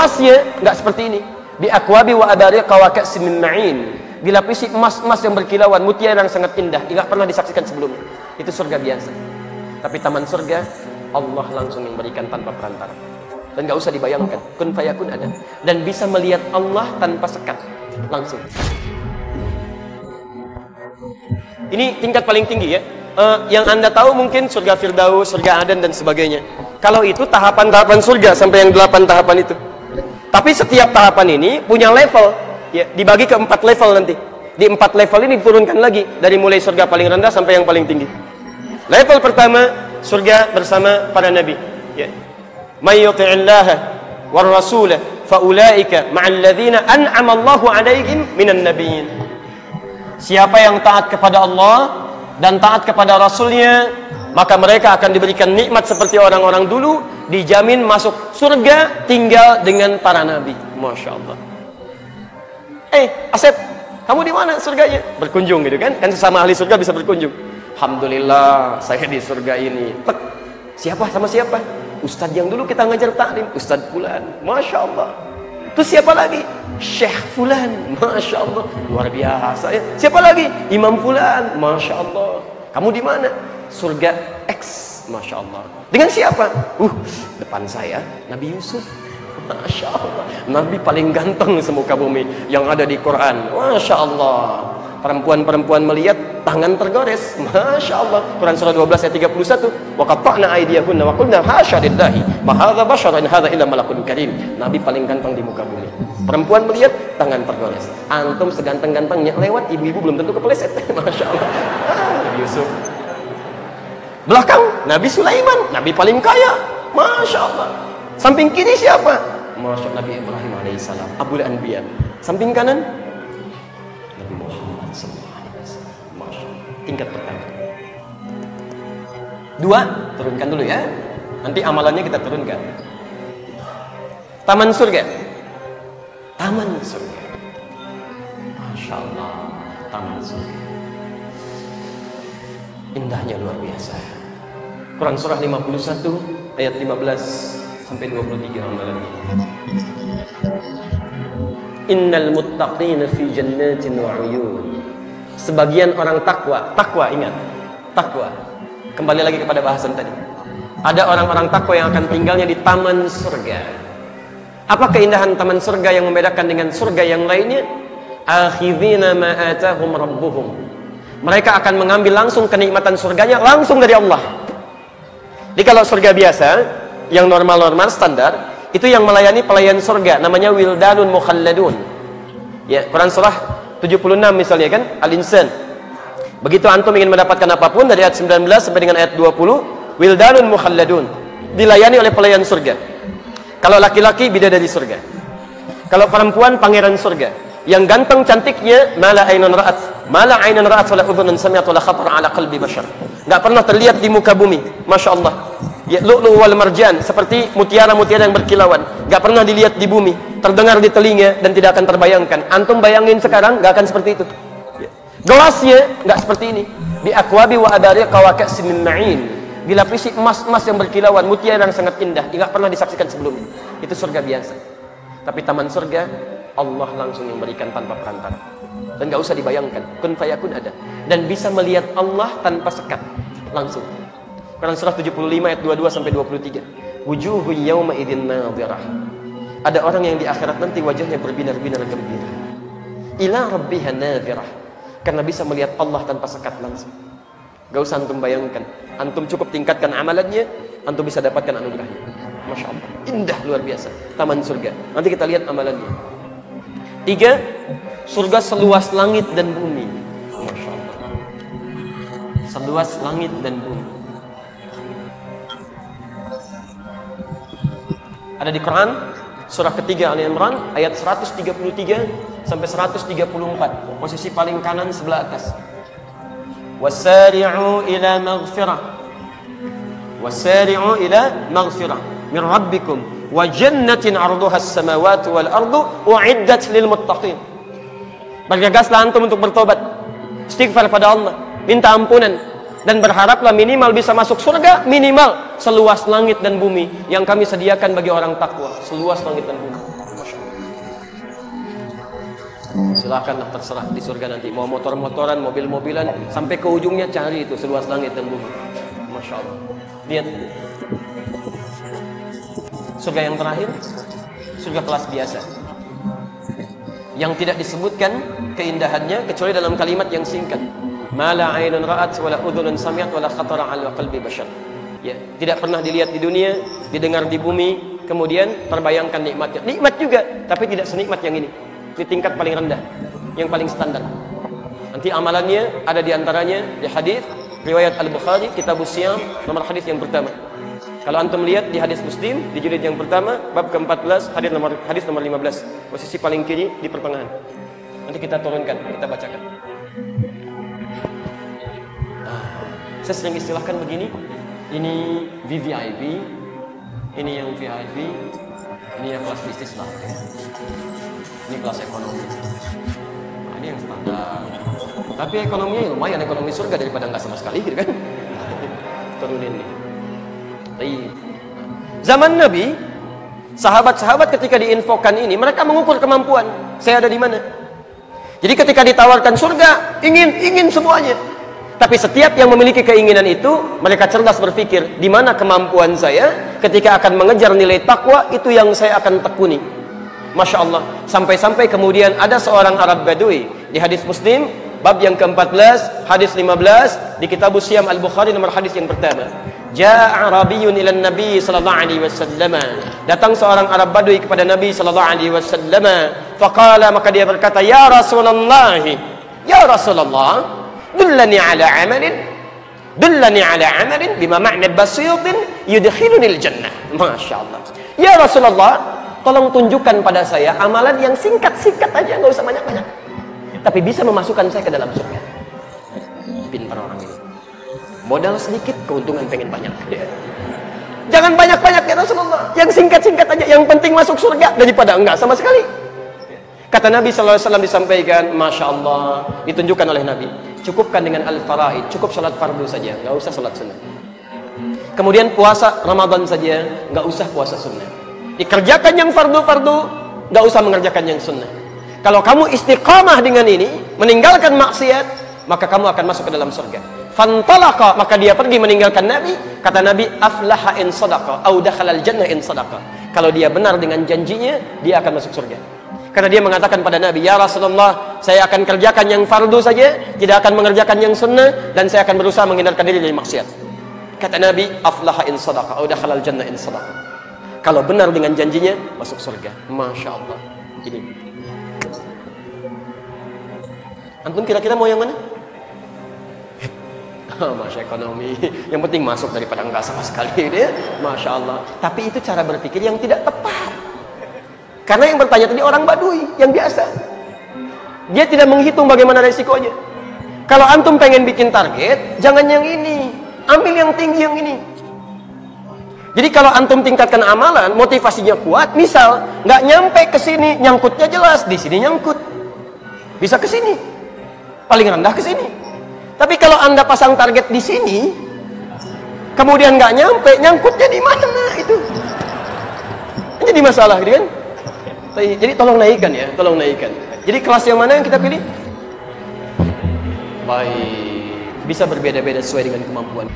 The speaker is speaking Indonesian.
Gelasnya nggak seperti ini. Bi akwabi wa abariqa wa ka'sin min ma'in. Dilapisi emas-emas yang berkilauan, mutiara yang sangat indah, tidak pernah disaksikan sebelumnya. Itu surga biasa. Tapi taman surga, Allah langsung yang berikan tanpa perantara. Dan nggak usah dibayangkan, kun fayakun ada. Dan bisa melihat Allah tanpa sekat, langsung. Ini tingkat paling tinggi ya. Yang Anda tahu mungkin surga Firdaus, surga Aden dan sebagainya. Kalau itu tahapan-tahapan surga sampai yang 8 tahapan itu. Tapi setiap tahapan ini punya level. Ya, dibagi ke 4 level nanti. Di 4 level ini diturunkan lagi dari mulai surga paling rendah sampai yang paling tinggi. Level pertama surga bersama para nabi. Ya. May yuti'illaha war rasulah fa ulaika ma'al ladzina an'ama Allahu 'alaihim minan nabiyyin. Siapa yang taat kepada Allah dan taat kepada Rasulnya, maka mereka akan diberikan nikmat seperti orang-orang dulu, dijamin masuk surga tinggal dengan para nabi. Masya Allah. Asep, kamu di mana surganya? Berkunjung gitu kan? Kan sesama ahli surga bisa berkunjung. Alhamdulillah, saya di surga ini. Siapa sama siapa? Ustadz yang dulu kita ngajar taklim, Ustadz Fulan. Masya Allah. Terus siapa lagi? Syekh Fulan. Masya Allah, luar biasa ya. Siapa lagi? Imam Fulan. Masya Allah. Kamu di mana? Surga X. Masya Allah. Dengan siapa? Depan saya Nabi Yusuf. Masya Allah, Nabi paling ganteng semuka bumi yang ada di Quran. Masya Allah. Perempuan-perempuan melihat tangan tergores. Masya Allah. Quran surah 12 ayat 31. Wa qatta'na aydiyahunna wa qulna hasya lillahi ma hadza basyaran hadza illa malakun karim. Nabi paling ganteng di muka bumi. Perempuan melihat tangan tergores. Antum seganteng-gantengnya lewat ibu-ibu belum tentu kepleset. Masya Allah. Nabi Yusuf. Belakang Nabi Sulaiman, Nabi paling kaya. Masya Allah. Samping kiri siapa? Masya Nabi Ibrahim alaihissalam, Abul Anbiya. Samping kanan Nabi Muhammad SAW. Masya Allah. Tingkat pertama. 2, turunkan dulu ya. Nanti amalannya kita turunkan. Taman surga. Taman surga. Masya Allah. Taman surga. Indahnya luar biasa. Quran surah 51 ayat 15 sampai 23 amalannya. Innal muttaqina fi jannatin wa 'uyun. Sebagian orang takwa ingat, takwa. Kembali lagi kepada bahasan tadi. Ada orang-orang takwa yang akan tinggalnya di taman surga. Apa keindahan taman surga yang membedakan dengan surga yang lainnya? Akhidhina ma atahum rabbuhum. Mereka akan mengambil langsung kenikmatan surganya langsung dari Allah. Jadi kalau surga biasa yang normal-normal standar itu yang melayani pelayan surga namanya wildanun mukhalladun. Ya, Quran surah 76 misalnya kan, Al-Insan. Begitu antum ingin mendapatkan apapun dari ayat 19 sampai dengan ayat 20, wildanun mukhalladun, dilayani oleh pelayan surga. Kalau laki-laki bidadari surga. Kalau perempuan pangeran surga. Yang ganteng cantiknya mala ainun ra'at, mala ainun ra'at wala udhunun sami'at wala khatar ala qalbi bashar. Enggak pernah terlihat di muka bumi. Masya Allah. Ya, lu'lu' wal marjan, seperti mutiara-mutiara yang berkilauan, nggak pernah dilihat di bumi, terdengar di telinga dan tidak akan terbayangkan. Antum bayangin sekarang nggak akan seperti itu. Ya. Gelasnya nggak seperti ini. Bi akwabi wa abariqa wa ka'sin min ma'in. Dilapisi emas-emas yang berkilauan, mutiara yang sangat indah, nggak pernah disaksikan sebelumnya. Itu surga biasa. Tapi taman surga Allah langsung yang berikan tanpa perantara. Dan nggak usah dibayangkan, kun fayakun ada. Dan bisa melihat Allah tanpa sekat, langsung. Quran surah 75 ayat 22 sampai 23. Wujuhu yawma idzin nadhirah. Ada orang yang di akhirat nanti wajahnya berbinar-binar gembira. Ila rabbiha nadhirah. Karena bisa melihat Allah tanpa sekat langsung. Gak usah antum bayangkan. Antum cukup tingkatkan amalannya, antum bisa dapatkan anugerahnya. Masya Allah. Indah luar biasa. Taman surga. Nanti kita lihat amalannya. 3. Surga seluas langit dan bumi. Masya Allah. Seluas langit dan bumi. Ada di Quran surah ketiga Ali Imran ayat 133 sampai 134, posisi paling kanan sebelah atas. Wasari'u ila maghfirah min rabbikum wa jannatin 'arduha as-samawati wal ardu u'iddat lil muttaqin. Bergegaslah antum untuk bertobat, istighfar pada Allah, minta ampunan, dan berharaplah minimal bisa masuk surga, minimal seluas langit dan bumi yang kami sediakan bagi orang takwa. Seluas langit dan bumi. Silahkanlah, terserah di surga nanti. Mau motor-motoran, mobil-mobilan, sampai ke ujungnya cari itu seluas langit dan bumi. Masya Allah. Lihat. Surga yang terakhir, surga kelas biasa, yang tidak disebutkan keindahannya kecuali dalam kalimat yang singkat. Ma la 'ainun ra'at wa la udhunun sami'at wa la khatara 'ala qalbi bashar. Ya, tidak pernah dilihat di dunia, didengar di bumi, kemudian terbayangkan nikmatnya. Nikmat juga, tapi tidak senikmat yang ini. Di tingkat paling rendah, yang paling standar. Nanti amalannya ada di antaranya di hadis riwayat Al-Bukhari, Kitabus Siyam, nomor hadis yang pertama. Kalau antum lihat di hadis Muslim di jilid yang pertama bab ke-14 hadis nomor 15, posisi paling kiri di pertengahan. Nanti kita turunkan, kita bacakan. Saya sering istilahkan begini, ini VVIP, ini yang VIP, ini yang kelas bisnis lah ya. Ini kelas ekonomi. Nah, ini yang standar. Tapi ekonominya lumayan, ekonomi surga daripada nggak sama sekali gitu kan. Turunin nih. Zaman Nabi, sahabat-sahabat ketika diinfokan ini, mereka mengukur kemampuan. Saya ada di mana? Jadi ketika ditawarkan surga, ingin semuanya. Tapi setiap yang memiliki keinginan itu, mereka cerdas berpikir, di mana kemampuan saya ketika akan mengejar nilai takwa, itu yang saya akan tekuni. Masya Allah. Sampai-sampai kemudian ada seorang Arab Badui di hadis Muslim, bab yang ke-14, hadis 15, di Kitabus Siyam Al-Bukhari, nomor hadis yang pertama. Ja'a Arabiyyun ila Nabi sallallahu alaihi wasallam. Datang seorang Arab Badui kepada Nabi sallallahu alaihi wasallam. Faqala, maka dia berkata, ya Rasulullah, ya Rasulullah, dullani ala amalin bima ma'na basitin yudkhilunil jannah. Masya Allah. Ya Rasulullah, tolong tunjukkan pada saya amalan yang singkat-singkat aja, nggak usah banyak-banyak, tapi bisa memasukkan saya ke dalam surga. Pintar orang ini. Modal sedikit, keuntungan pengen banyak. Jangan banyak-banyak ya Rasulullah. Yang singkat-singkat aja, yang penting masuk surga daripada enggak sama sekali. Kata Nabi SAW disampaikan, Masya Allah, ditunjukkan oleh Nabi. Cukupkan dengan al-faraid, cukup salat fardu saja, nggak usah salat sunnah. Kemudian puasa Ramadan saja, nggak usah puasa sunnah. Dikerjakan yang fardu-fardu, nggak usah mengerjakan yang sunnah. Kalau kamu istiqamah dengan ini, meninggalkan maksiat, maka kamu akan masuk ke dalam surga. Fantalaqa, maka dia pergi meninggalkan Nabi. Kata Nabi, aflaha in sadaqa au dakhalal jannah in sadaqa. Kalau dia benar dengan janjinya, dia akan masuk surga. Karena dia mengatakan pada Nabi, ya Rasulullah, saya akan kerjakan yang fardu saja, tidak akan mengerjakan yang sunnah, dan saya akan berusaha menghindarkan diri dari maksiat. Kata Nabi, aflaha in sadaqa au dakhalal jannah in sadaqa. Kalau benar dengan janjinya, masuk surga. Masya Allah. Ini. Antum kira-kira mau yang mana? Masya ekonomi, yang penting masuk daripada enggak sama sekali dia. Masya Allah. Tapi itu cara berpikir yang tidak tepat. Karena yang bertanya tadi orang Badui yang biasa. Dia tidak menghitung bagaimana resikonya. Kalau antum pengen bikin target, jangan yang ini, ambil yang tinggi yang ini. Jadi kalau antum tingkatkan amalan, motivasinya kuat, misal nggak nyampe ke sini, nyangkutnya jelas, di sini nyangkut, bisa ke sini, paling rendah ke sini. Tapi kalau anda pasang target di sini, kemudian nggak nyampe, nyangkutnya di mana itu? Jadi masalah, gitu kan? Jadi tolong naikkan ya, tolong naikkan. Jadi kelas yang mana yang kita pilih? Baik, bisa berbeda-beda sesuai dengan kemampuan.